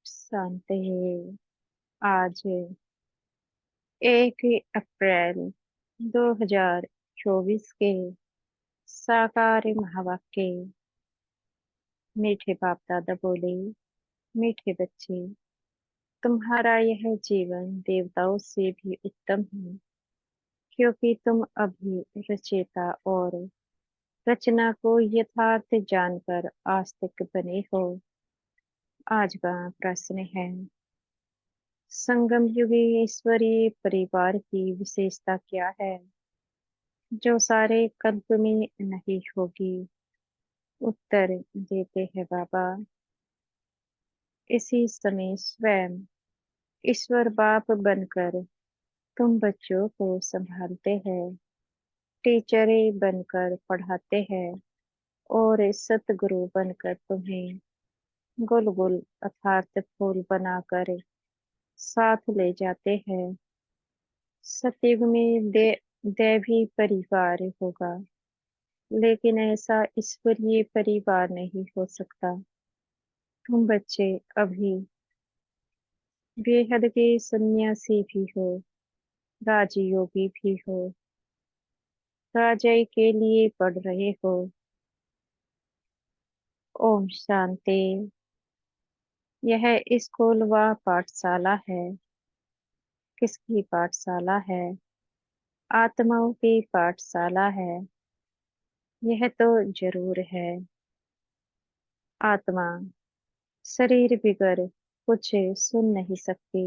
शांति। आज 1 अप्रैल 2024 के साकार महावाक्य। मीठे बाप दादा बोले, मीठे बच्चे, तुम्हारा यह जीवन देवताओं से भी उत्तम है, क्योंकि तुम अभी रचयिता और रचना को यथार्थ जानकर आस्तिक बने हो। आज का प्रश्न है, संगम युगी ईश्वरीय परिवार की विशेषता क्या है, जो सारे कल्प में नहीं होगी। उत्तर देते हैं बाबा, इसी समय स्वयं ईश्वर बाप बनकर तुम बच्चों को संभालते हैं, टीचरे बनकर पढ़ाते हैं और सतगुरु बनकर तुम्हें गुल गुल अर्थात फूल बनाकर साथ ले जाते हैं। सतयुग में दैवी परिवार होगा, लेकिन ऐसा ईश्वरीय परिवार नहीं हो सकता। तुम बच्चे अभी बेहद के सन्यासी भी हो, राजयोगी भी हो, राजाई के लिए पढ़ रहे हो। ओम शांति। यह स्कूल व पाठशाला है। किसकी पाठशाला है? आत्माओं की पाठशाला है। यह तो जरूर है। आत्मा शरीर बिगर कुछ सुन नहीं सकती।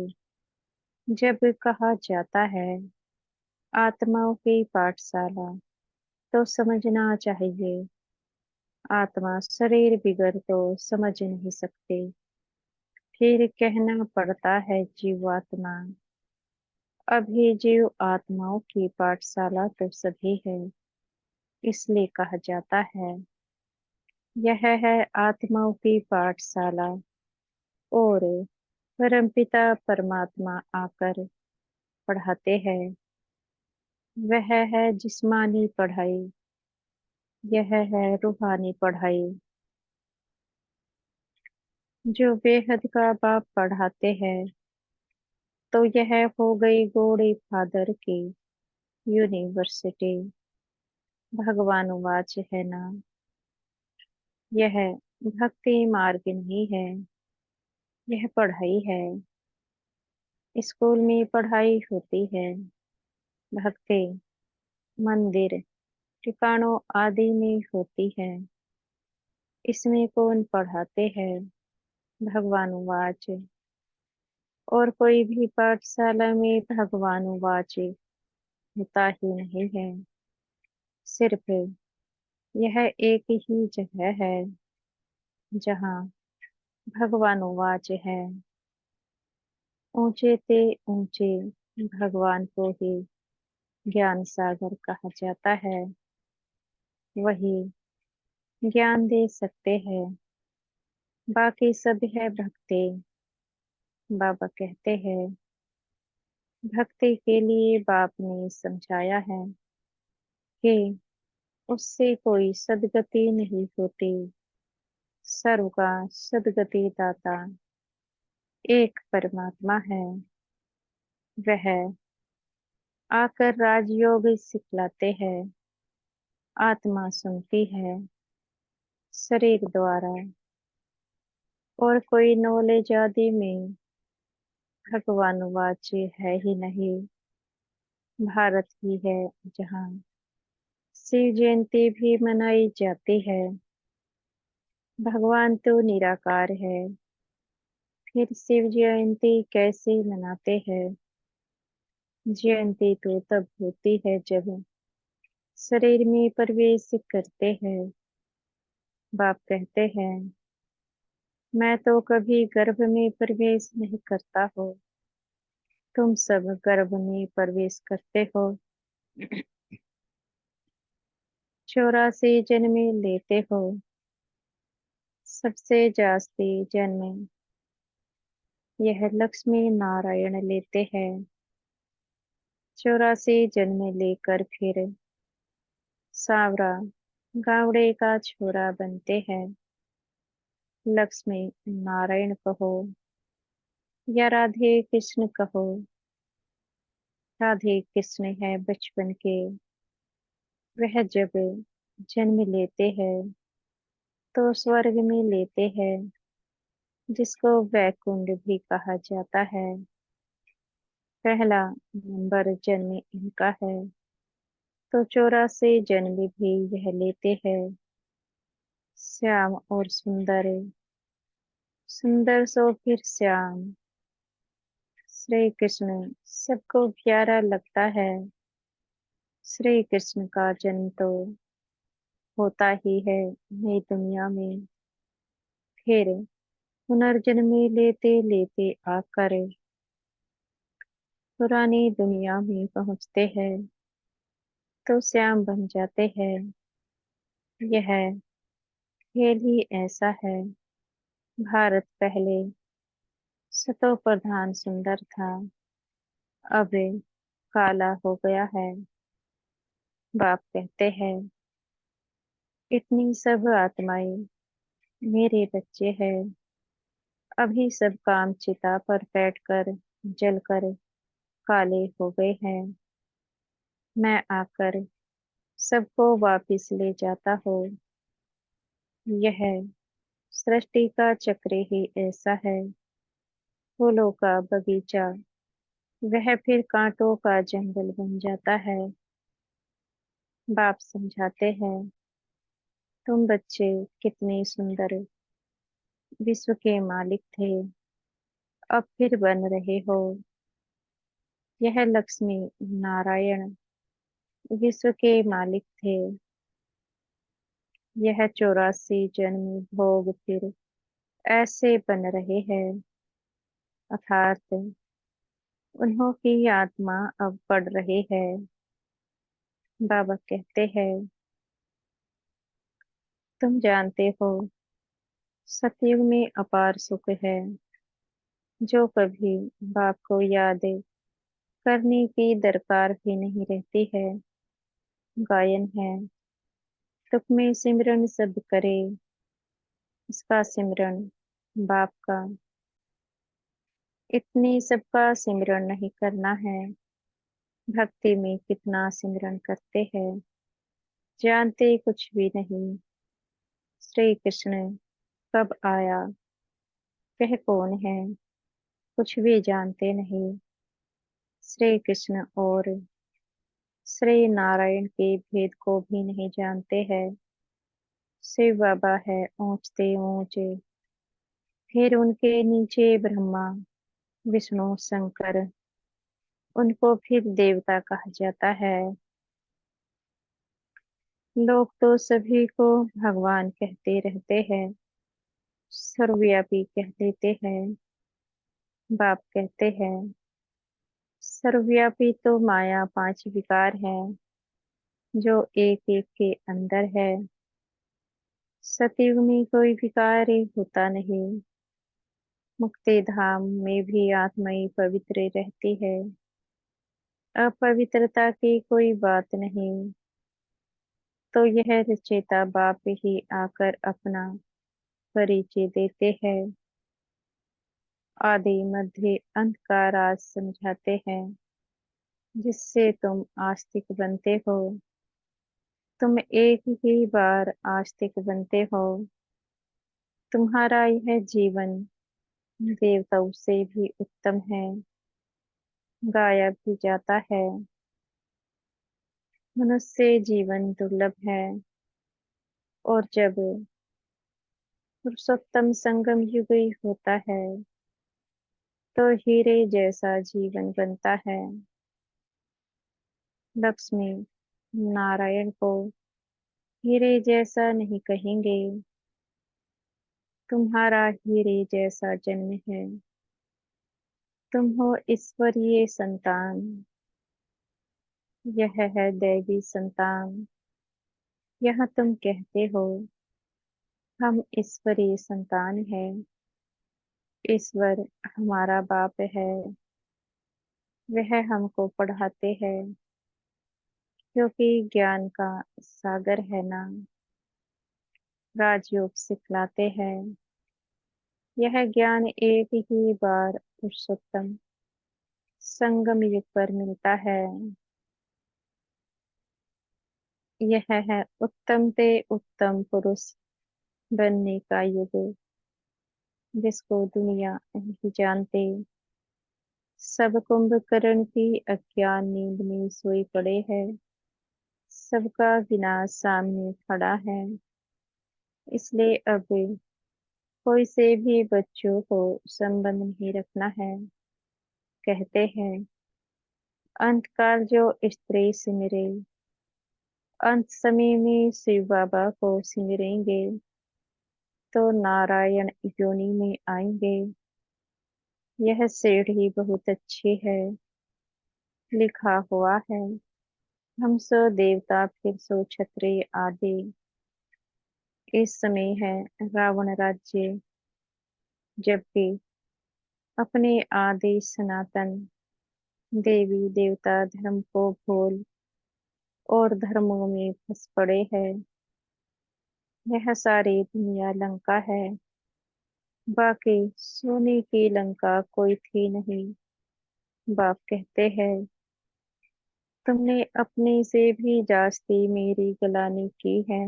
जब कहा जाता है आत्माओं की पाठशाला, तो समझना चाहिए आत्मा शरीर बिगर तो समझ नहीं सकती। फिर कहना पड़ता है जीवात्मा। अभी जीव आत्माओं की पाठशाला तो सभी है, इसलिए कहा जाता है यह है आत्माओं की पाठशाला। और परमपिता परमात्मा आकर पढ़ाते हैं। वह है जिस्मानी पढ़ाई, यह है रूहानी पढ़ाई। जो बेहद का बाप पढ़ाते हैं, तो यह हो गई गॉड फादर की यूनिवर्सिटी। भगवान वाच है ना, यह भक्ति मार्ग नहीं है, यह पढ़ाई है। स्कूल में पढ़ाई होती है, भक्ति मंदिर ठिकानों आदि में होती है। इसमें कौन पढ़ाते हैं? भगवान वाच। और कोई भी पाठशाला में भगवान वाच होता ही नहीं है। सिर्फ यह एक ही जगह है जहाँ भगवान वाच है। ऊंचे ते ऊंचे भगवान को ही ज्ञान सागर कहा जाता है। वही ज्ञान दे सकते हैं, बाकी सब है भक्ति। बाबा कहते हैं भक्ति के लिए बाप ने समझाया है कि उससे कोई सदगति नहीं होती। सर्व का सदगति दाता एक परमात्मा है। वह आकर राजयोग सिखलाते हैं। आत्मा सुनती है शरीर द्वारा, और कोई नॉलेज आदि में भगवान वाच्य है ही नहीं। भारत ही है जहाँ शिव जयंती भी मनाई जाती है। भगवान तो निराकार है, फिर शिव जयंती कैसे मनाते हैं? जयंती तो तब होती है जब शरीर में प्रवेश करते हैं। बाप कहते हैं मैं तो कभी गर्भ में प्रवेश नहीं करता हो, तुम सब गर्भ में प्रवेश करते हो। 84 जन्म लेते हो। सबसे जास्ती जन्म यह लक्ष्मी नारायण लेते हैं। 84 जन्म लेकर फिर सावरा गावड़े का छोरा बनते हैं। लक्ष्मी नारायण कहो या राधे कृष्ण कहो। राधे कृष्ण है बचपन के, वह जब जन्म लेते हैं तो स्वर्ग में लेते हैं, जिसको वैकुंठ भी कहा जाता है। पहला नंबर जन्म इनका है, तो 84 जन्म भी यह लेते हैं। श्याम और सुंदर, सुंदर सो फिर श्याम। श्री कृष्ण सबको प्यारा लगता है। श्री कृष्ण का जन्म तो होता ही है नई दुनिया में, फिर पुनर्जन्म लेते लेते आकर पुरानी दुनिया में पहुंचते हैं, तो श्याम बन जाते हैं। यह खेल ही ऐसा है। भारत पहले सतो प्रधान सुंदर था, अब काला हो गया है। बाप कहते हैं, इतनी सब आत्माएं मेरे बच्चे हैं, अभी सब काम चिता पर बैठकर जलकर काले हो गए हैं। मैं आकर सबको वापिस ले जाता हूँ। यह सृष्टि का चक्र ही ऐसा है। फूलों का बगीचा वह फिर कांटों का जंगल बन जाता है। बाप समझाते हैं, तुम बच्चे कितने सुंदर विश्व के मालिक थे, अब फिर बन रहे हो। यह लक्ष्मी नारायण विश्व के मालिक थे। यह 84 जन्म भोग फिर ऐसे बन रहे हैं, अर्थात उन्हों की आत्मा अब बढ़ रही है। बाबा कहते हैं, तुम जानते हो सतयुग में अपार सुख है, जो कभी बाप को याद करने की दरकार भी नहीं रहती है। गायन है, तुक में सिमरन सब करे, इसका सिमरन बाप का। इतनी सबका सिमरन नहीं करना है, भक्ति में कितना सिमरन करते हैं, जानते कुछ भी नहीं। श्री कृष्ण कब आया, वह कौन है, कुछ भी जानते नहीं। श्री कृष्ण और श्री नारायण के भेद को भी नहीं जानते हैं। शिव बाबा है ऊंचते ऊंचे, फिर उनके नीचे ब्रह्मा विष्णु शंकर, उनको फिर देवता कहा जाता है। लोग तो सभी को भगवान कहते रहते हैं, सर्वव्यापी कह देते हैं। बाप कहते हैं, सर्वव्यापी तो माया पांच विकार है, जो एक एक के अंदर है। सतयुग में कोई विकार होता नहीं, मुक्ति धाम में भी आत्मा ही पवित्र रहती है, अपवित्रता की कोई बात नहीं। तो यह रचयिता बाप ही आकर अपना परिचय देते हैं, आदि मध्य अंत का राज समझाते हैं, जिससे तुम आस्तिक बनते हो। तुम एक ही बार आस्तिक बनते हो, तुम्हारा यह जीवन देवताओं से भी उत्तम है, गाया भी जाता है। मनुष्य जीवन दुर्लभ है, और जब पुरुषोत्तम संगम युग ही होता है, तो हीरे जैसा जीवन बनता है। लक्ष्मी नारायण को हीरे जैसा नहीं कहेंगे, तुम्हारा हीरे जैसा जन्म है। तुम हो ईश्वरीय संतान, यह है दैवी संतान। यह तुम कहते हो, हम ईश्वरीय संतान हैं, ईश्वर हमारा बाप है, वह हमको पढ़ाते हैं, क्योंकि ज्ञान का सागर है ना। राजयोग सिखलाते हैं, यह ज्ञान एक ही बार पुरुषोत्तम संगम युग पर मिलता है। यह है उत्तम ते उत्तम पुरुष बनने का युग, जिसको दुनिया नहीं जानते। सब कुंभकर्ण की अज्ञान नींद में सोए पड़े हैं। सबका विनाश सामने खड़ा है। इसलिए अब कोई से भी बच्चों को संबंध नहीं रखना है। कहते हैं अंतकाल जो स्त्री सिमरे, अंत समय में शिव बाबा को सिमरेंगे तो नारायण योनि में आएंगे। यह सीढ़ी बहुत अच्छी है, लिखा हुआ है। हम सो देवता फिर सो क्षत्रिय आदि। इस समय है रावण राज्य, जबकि अपने आदि सनातन देवी देवता धर्म को भूल और धर्मों में फंस पड़े हैं। यह सारी दुनिया लंका है, बाकी सोने की लंका कोई थी नहीं। बाप कहते हैं तुमने अपने से भी जास्ती मेरी गलानी की है।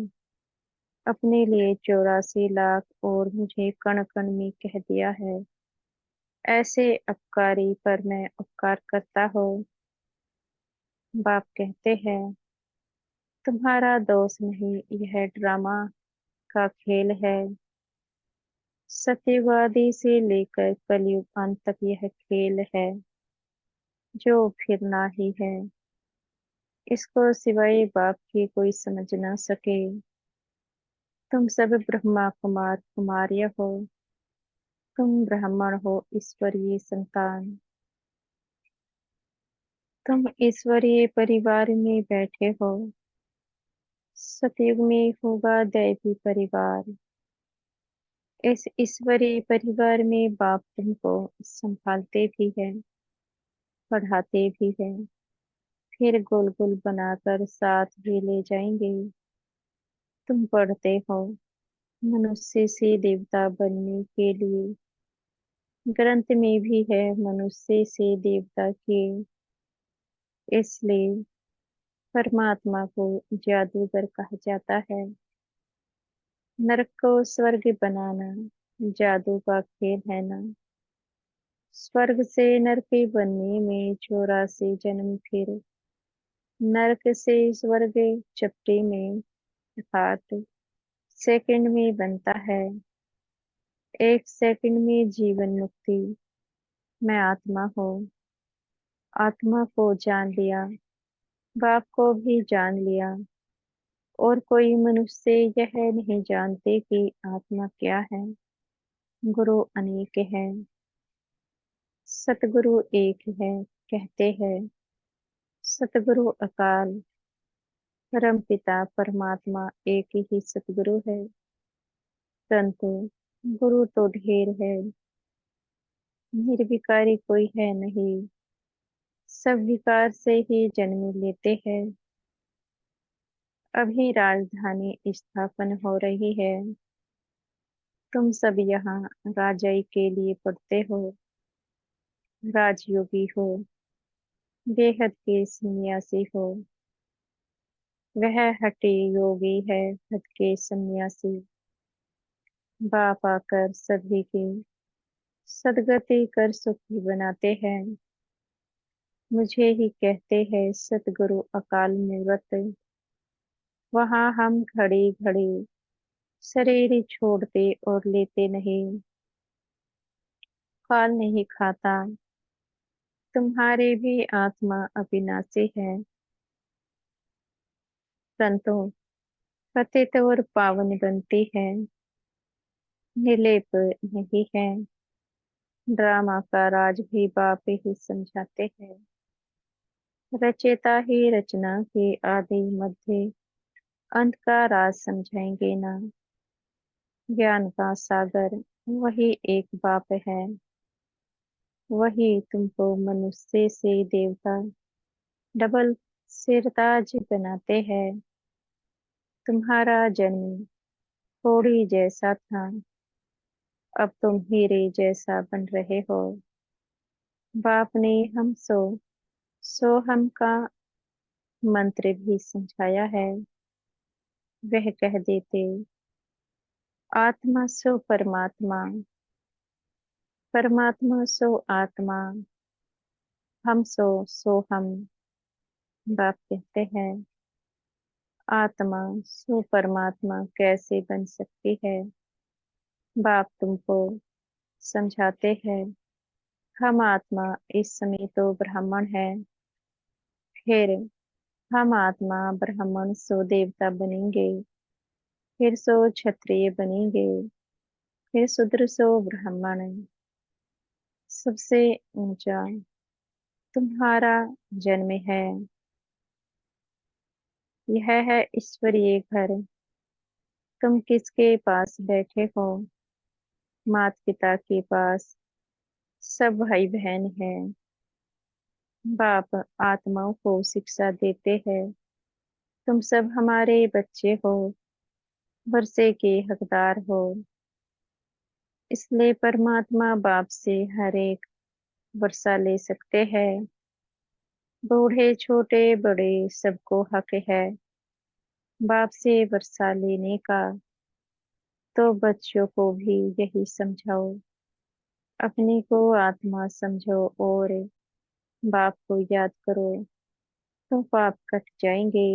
अपने लिए 84 लाख और मुझे कण कण में कह दिया है। ऐसे अपकारी पर मैं उपकार करता हूँ। बाप कहते हैं तुम्हारा दोष नहीं, यह ड्रामा का खेल है। सत्यवादी से लेकर कलयुग अंत तक यह खेल है, जो फिरना ही है। इसको सिवाय बाप की कोई समझ ना सके। तुम सब ब्रह्मा कुमार कुमार्य हो। तुम ब्राह्मण हो, ईश्वरीय संतान। तुम ईश्वरीय परिवार में बैठे हो। सतयुग में होगा दैवी परिवार। इस ईश्वरीय परिवार में बाप तुमको संभालते भी है, पढ़ाते भी है, फिर गोल गोल बनाकर साथ भी ले जाएंगे। तुम पढ़ते हो मनुष्य से देवता बनने के लिए। ग्रंथ में भी है मनुष्य से देवता के। इसलिए परमात्मा को जादूगर कहा जाता है। नरक को स्वर्ग बनाना जादू का खेल है ना। स्वर्ग से नरक बनने में 84 जन्म, फिर नरक से स्वर्ग चपटी में अर्थात सेकंड में बनता है। 1 सेकंड में जीवन मुक्ति। मैं आत्मा हूँ। आत्मा को जान लिया, बाप को भी जान लिया। और कोई मनुष्य यह नहीं जानते कि आत्मा क्या है। गुरु अनेक है, सतगुरु एक है। कहते हैं सतगुरु अकाल, परम पिता परमात्मा एक ही सतगुरु है। परंतु गुरु तो ढेर है, निर्विकारी कोई है नहीं। सब विकार से ही जन्म लेते हैं। अभी राजधानी स्थापन हो रही है। तुम सब यहाँ राजाई के लिए पढ़ते हो। राजयोगी हो, बेहद के सन्यासी हो। वह हठी योगी है, हद के सन्यासी। बाप आकर सभी की सदगति कर सुखी बनाते हैं। मुझे ही कहते हैं सतगुरु अकाल मूरत। वहाँ हम घड़ी घड़ी शरीर ही छोड़ते और लेते नहीं। काल नहीं खाता। तुम्हारी भी आत्मा अविनाशी है, परंतु पतित और पावन बनती है, निर्लेप नहीं है। ड्रामा का राज भी बाप ही समझाते हैं। रचयिता ही रचना के आदि मध्य अंत का राज समझाएंगे ना। ज्ञान का सागर वही एक बाप है। वही तुमको मनुष्य से देवता डबल सिरताज बनाते हैं। तुम्हारा जन्म थोड़ी जैसा था, अब तुम हीरे जैसा बन रहे हो। बाप ने हम सो हम का मंत्र भी समझाया है। वह कह देते, आत्मा सो परमात्मा, परमात्मा सो आत्मा, हम सो हम। बाप कहते हैं, आत्मा सो परमात्मा कैसे बन सकती है। बाप तुमको समझाते हैं, हम आत्मा इस समय तो ब्राह्मण है, फिर हम आत्मा ब्राह्मण सो देवता बनेंगे, फिर सो क्षत्रिय बनेंगे, फिर शूद्र सो ब्राह्मण। सबसे ऊंचा तुम्हारा जन्म है। यह है ईश्वरीय घर। तुम किसके पास बैठे हो? माता पिता के पास। सब भाई बहन हैं। बाप आत्माओं को शिक्षा देते हैं, तुम सब हमारे बच्चे हो, वर्षे के हकदार हो। इसलिए परमात्मा बाप से हर एक वर्षा ले सकते हैं। बूढ़े छोटे बड़े सबको हक है बाप से वर्षा लेने का। तो बच्चों को भी यही समझाओ, अपने को आत्मा समझो और बाप को याद करो, तो पाप कट जाएंगे।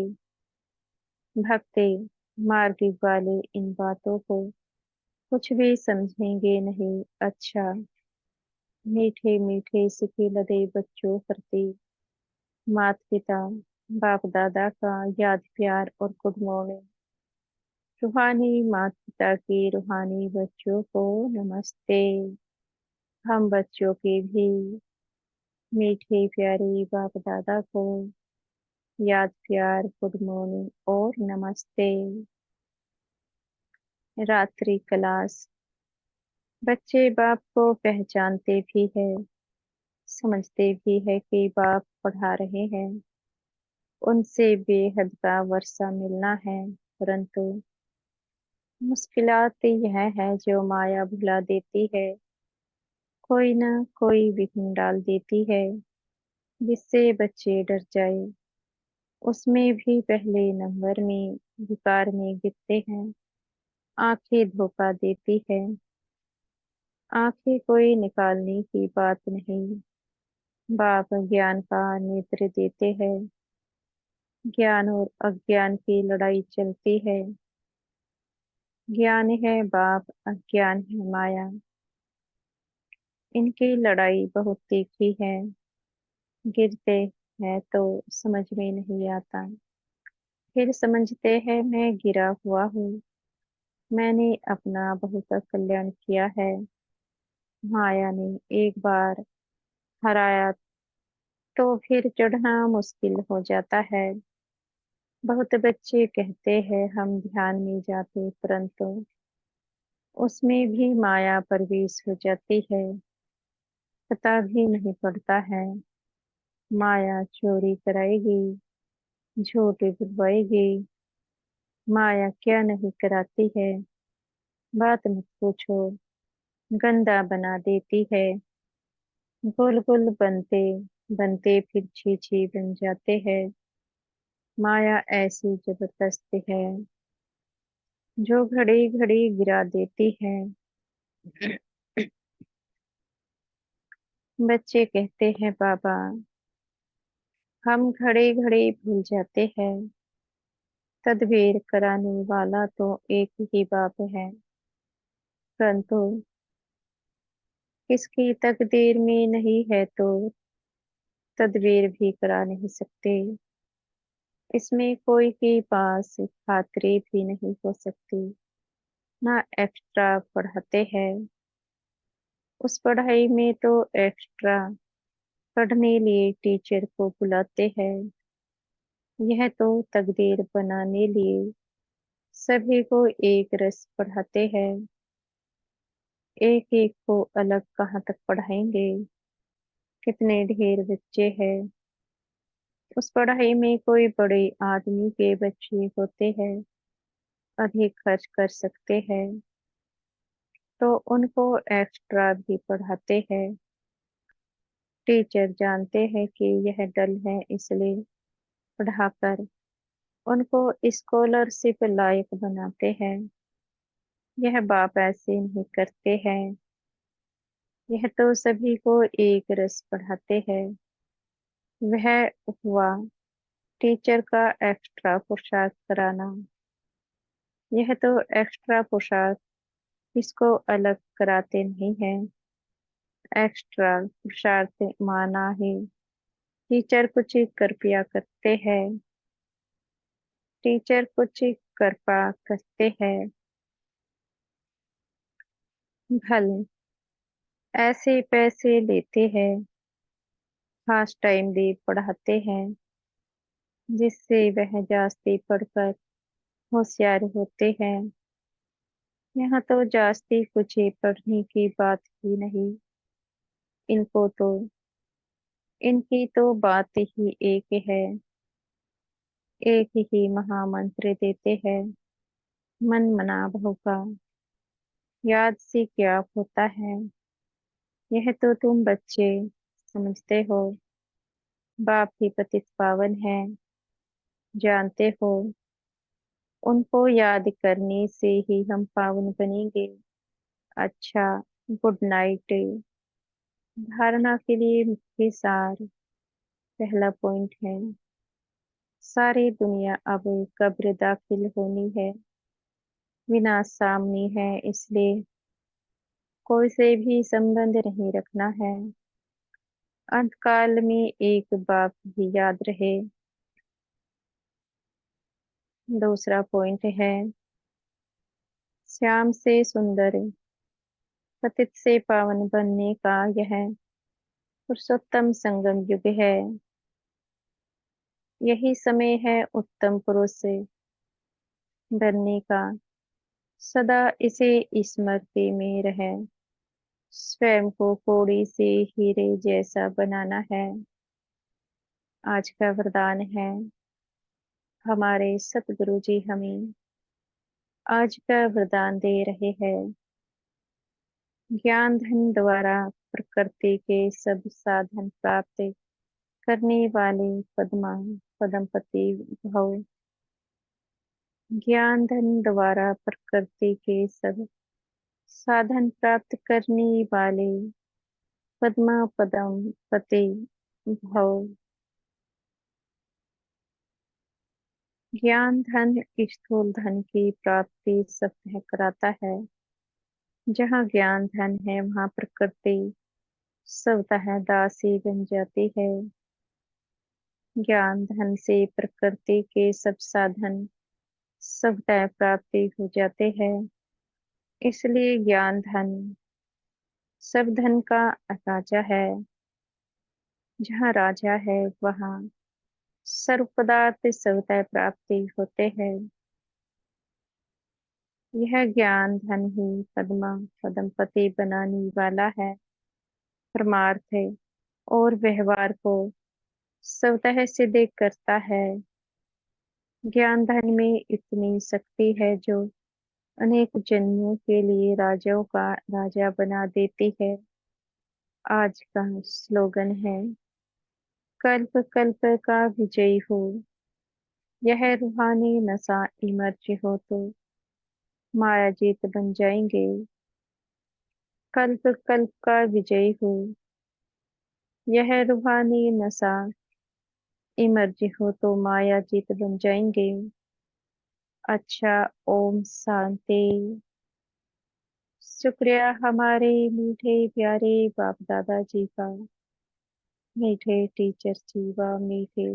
भक्ति मार्ग वाले इन बातों को कुछ भी समझेंगे नहीं। अच्छा, मीठे मीठे सिके लदे बच्चों प्रति माता पिता बाप दादा का याद प्यार और गुड मॉर्निंग। रूहानी माता पिता के रूहानी बच्चों को नमस्ते। हम बच्चों के भी मीठे प्यारे बाप दादा को याद प्यार गुड मॉर्निंग और नमस्ते। रात्रि क्लास। बच्चे बाप को पहचानते भी है, समझते भी है कि बाप पढ़ा रहे हैं, उनसे बेहद का वर्षा मिलना है। परंतु मुश्किलात यह है जो माया भुला देती है, कोई ना कोई विघ्न डाल देती है, जिससे बच्चे डर जाए। उसमें भी पहले नंबर में विकार में गिरते हैं। आंखें धोखा देती है। आंखें कोई निकालने की बात नहीं। बाप ज्ञान का नेत्र देते हैं। ज्ञान और अज्ञान की लड़ाई चलती है। ज्ञान है बाप, अज्ञान है माया। इनकी लड़ाई बहुत तीखी है। गिरते हैं तो समझ में नहीं आता, फिर समझते हैं मैं गिरा हुआ हूँ, मैंने अपना बहुत कल्याण किया है। माया ने एक बार हराया तो फिर चढ़ना मुश्किल हो जाता है। बहुत बच्चे कहते हैं हम ध्यान में जाते, परंतु उसमें भी माया प्रवेश हो जाती है, पता भी नहीं पड़ता है। माया चोरी कराएगी, झूठ बुलवाएगी। माया क्या नहीं कराती है, बात मत पूछो। गंदा बना देती है। गोल गोल बनते बनते फिर छी छी बन जाते हैं। माया ऐसी जबरदस्त है जो घड़ी घड़ी गिरा देती है। बच्चे कहते हैं बाबा, हम घड़ी घड़ी भूल जाते हैं, तदबीर कराने वाला तो एक ही बाप है, परंतु किसकी तकदीर में नहीं है तो तदबीर भी करा नहीं सकते। इसमें कोई के पास खातरी भी नहीं हो सकती। ना एक्स्ट्रा पढ़ाते हैं, उस पढ़ाई में तो एक्स्ट्रा पढ़ने लिए टीचर को बुलाते हैं। यह तो तकदीर बनाने लिए सभी को एक रस पढ़ाते हैं। एक एक को अलग कहाँ तक पढ़ाएंगे, कितने ढेर बच्चे हैं। उस पढ़ाई में कोई बड़े आदमी के बच्चे होते हैं, अधिक खर्च कर सकते हैं। तो उनको एक्स्ट्रा भी पढ़ाते हैं। टीचर जानते हैं कि यह डल है, इसलिए पढ़ाकर उनको स्कॉलरशिप लायक बनाते हैं। यह बाप ऐसे नहीं करते हैं। यह तो सभी को एक रस पढ़ाते हैं। वह हुआ टीचर का एक्स्ट्रा पुरुषार्थ कराना। यह तो एक्स्ट्रा पुरुषार्थ इसको अलग कराते नहीं है। एक्स्ट्रा पुरुषार्थ माना है टीचर कुछ कृपया करते हैं। टीचर कुछ कृपा करते हैं। भले ऐसे पैसे लेते हैं, खास टाइम दे पढ़ाते हैं, जिससे वह जास्ती पढ़कर होशियार होते हैं। यहाँ तो जास्ती कुछ पढ़ने की बात ही नहीं। इनको तो इनकी तो बात ही एक है। एक ही महामंत्र देते हैं, मन मना भव का। याद से क्या होता है, यह तो तुम बच्चे समझते हो। बाप ही पतित पावन है, जानते हो। उनको याद करने से ही हम पावन बनेंगे। अच्छा, गुड नाइट। धारणा के लिए मुख्य सार। पहला पॉइंट है, सारी दुनिया अब कब्र दाखिल होनी है। विनाश सामने है, इसलिए कोई से भी संबंध नहीं रखना है। अंतकाल में एक बाप ही याद रहे। दूसरा पॉइंट है, श्याम से सुंदर, पतित से पावन बनने का यह पुरुषोत्तम संगम युग है। यही समय है उत्तम पुरुष बनने का। सदा इसे स्मृति में रहे। स्वयं को कौड़ी से हीरे जैसा बनाना है। आज का वरदान है। हमारे सतगुरु जी हमें आज का वरदान दे रहे हैं। ज्ञान धन द्वारा प्रकृति के सब साधन प्राप्त करने वाले पद्मा पदमपति भव। ज्ञान धन द्वारा प्रकृति के सब साधन प्राप्त करने वाले पद्मा पदम पते भव। ज्ञान धन स्थूल धन की प्राप्ति सत्य कराता है। जहाँ ज्ञान धन है, वहाँ प्रकृति स्वतः दासी बन जाती है। ज्ञान धन से प्रकृति के सब साधन स्वतः प्राप्ति हो जाते हैं। इसलिए ज्ञान धन सब धन का राजा है। जहाँ राजा है, वहाँ सर्व पदार्थ स्वतः प्राप्ति होते हैं। यह ज्ञान धन ही पद्मा पदमपति बनाने वाला है। परमार्थ है और व्यवहार को स्वतः सिद्ध करता है। ज्ञान धन में इतनी शक्ति है जो अनेक जन्मों के लिए राजाओं का राजा बना देती है। आज का स्लोगन है, कल्प कल्प का विजयी हो। यह रूहानी नशा इमर्ज हो तो माया जीत बन जाएंगे। कल्प कल्प का विजयी हो। यह रूहानी नशा इमर्ज हो तो माया जीत बन जाएंगे। अच्छा, ओम शांति। शुक्रिया हमारे मीठे प्यारे बाप दादा जी का, मीठे टीचर जी व मीठे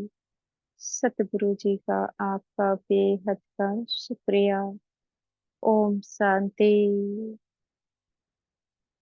सतगुरु जी का आपका बेहद का शुक्रिया। ओम शांति।